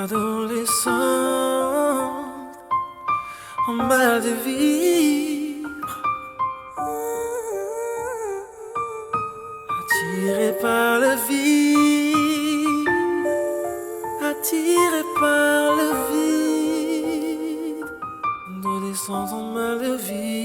Adolescente, en mal de vivre, attiré par le vide, attiré par le vide, adolescente en mal de vivre.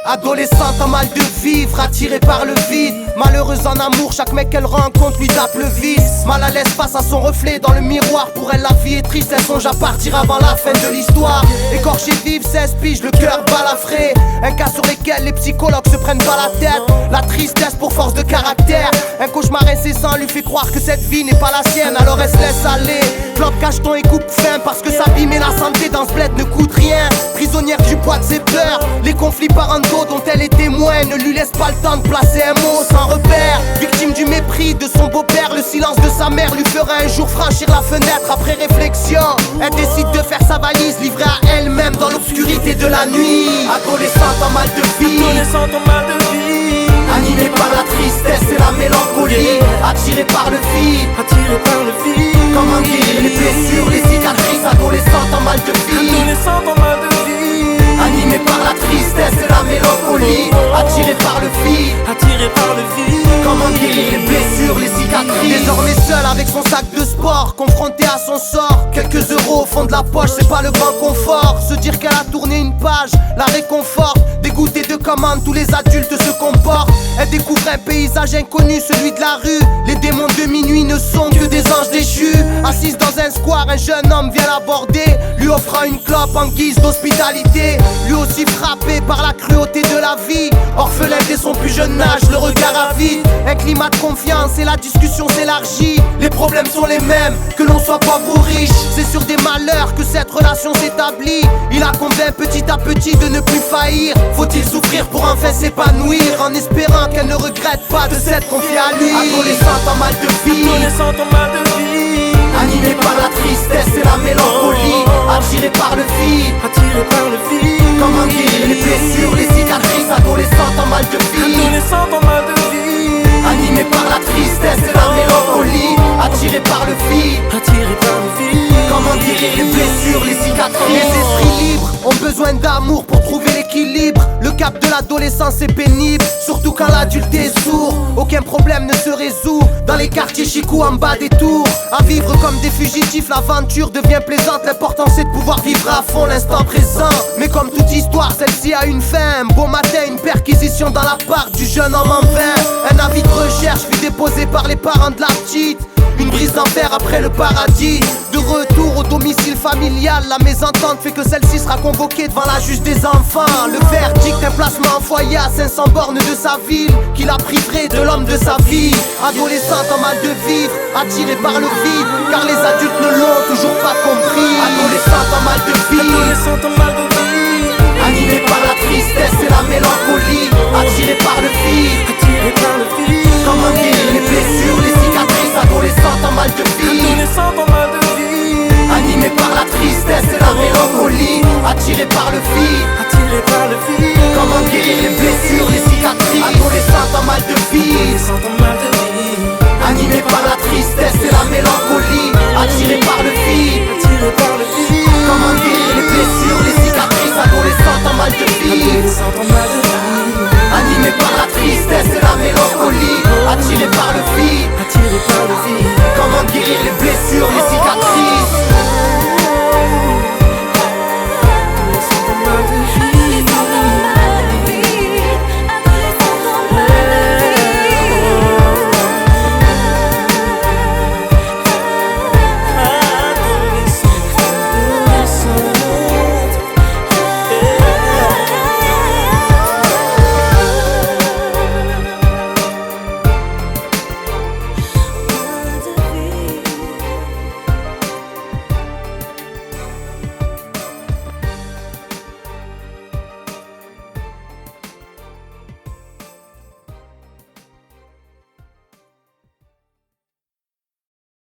Adolescente en mal de vivre, attirée par le vide. Malheureuse en amour, chaque mec qu'elle rencontre lui tape le vice. Mal à l'aise face à son reflet dans le miroir. Pour elle la vie est triste, elle songe à partir avant la fin de l'histoire. Écorchée vive, 16 piges, le cœur balafré. Un cas sur lequel les psychologues se prennent pas la tête. La tristesse pour force de caractère. Un cauchemar incessant lui fait croire que cette vie n'est pas la sienne. Alors elle se laisse aller, clope, cacheton et coupe fin. Parce que s'abîmer la santé dans ce bled ne coûte rien. Prisonnière du poids de ses peurs, les conflits parentaux dont elle est témoin ne lui laissent pas le temps de placer un mot sans repère. Victime du mépris de son beau-père, le silence de sa mère lui fera un jour franchir la fenêtre. Après réflexion, elle décide de faire sa valise, livrée à elle-même dans l'obscurité de la nuit. Adolescente en mal de vie, Adolescente en mal de vie, animée par la tristesse et la mélancolie, attirée par le vide, attiré par le vide. comment guérir les blessures, les cicatrices. Adolescente en mal de vie, Adolescente en mal de vie, animée par la tristesse et la mélancolie, attirée par le vide, attiré par le vide. comment guérir les blessures, les cicatrices. Désormais seul avec son sac de sport, confronté à son sort. Quelques euros au fond de la poche, c'est pas le grand confort. Se dire qu'elle a tourné une page, la réconforte. Dégoûtée de comment tous les adultes se comportent. Elle découvre un paysage inconnu, celui de la rue. Les démons de minuit ne sont que des anges déchus. Assise dans un square, un jeune homme vient l'aborder, lui offrant une clope en guise d'hospitalité. Lui aussi frappé par la cruauté de la vie, orphelin dès son plus jeune âge, le regard avide. Un climat de confiance et la discussion s'élargit. Les problèmes sont les mêmes, que l'on soit pauvre ou riche. C'est sur des malheurs que cette relation s'établit. Il a convaincu petit à petit de ne plus faillir. Faut-il souffrir pour enfin s'épanouir, en espérant qu'elle ne regrette pas de s'être confiée à lui. Adolescente en mal de vie, Adolescente en mal de vie, animée par la tristesse et la mélancolie, attirée par le vide, attiré par le vide. comment guérir les blessures, les cicatrices. Adolescente en mal de vie, Adolescente en mal de vie, animée par la tristesse et la mélancolie, attirée par le vide, attiré par le vide. comment guérir les blessures, les cicatrices. Les esprits libres ont besoin d'amour pour trouver l'équilibre. Le cap de l'adolescence est pénible, surtout quand l'adulte est sourd. Aucun problème ne se résout dans les quartiers chicous en bas des tours. À vivre comme des fugitifs, l'aventure devient plaisante. L'important c'est de pouvoir vivre à fond l'instant présent. Mais comme toute histoire, celle-ci a une fin. Un beau matin, une perquisition dans l'appart du jeune homme en vain. Un avis de recherche fut déposé par les parents de la petite. Une brise d'enfer après le paradis. De retour au domicile familial, la mésentente fait que celle-ci sera convoquée devant la juge des enfants. Le verdict, un placement en foyer à 500 bornes de sa ville, qui la priverait de l'homme de sa vie. Adolescente en mal de vivre, attirée par le vide, car les adultes ne l'ont toujours pas compris. Adolescente en mal de vie, Adolescente en mal de vie, animée par la tristesse et la mélancolie, attirée par le vide, attiré par le vide. comment guérir les blessures, les cicatrices. Adolescente en mal de vie, Adolescente en mal de vie, animée par la tristesse et la mélancolie, attirée par le vide, attiré par le vide. comment guérir les blessures, les cicatrices. Adolescente en mal de vie, Adolescente en mal de vie, animée par la tristesse et la mélancolie, attirée par le vide, attiré par le vide. comment guérir les blessures, les cicatrices. Adolescente en mal de vie, Adolescente en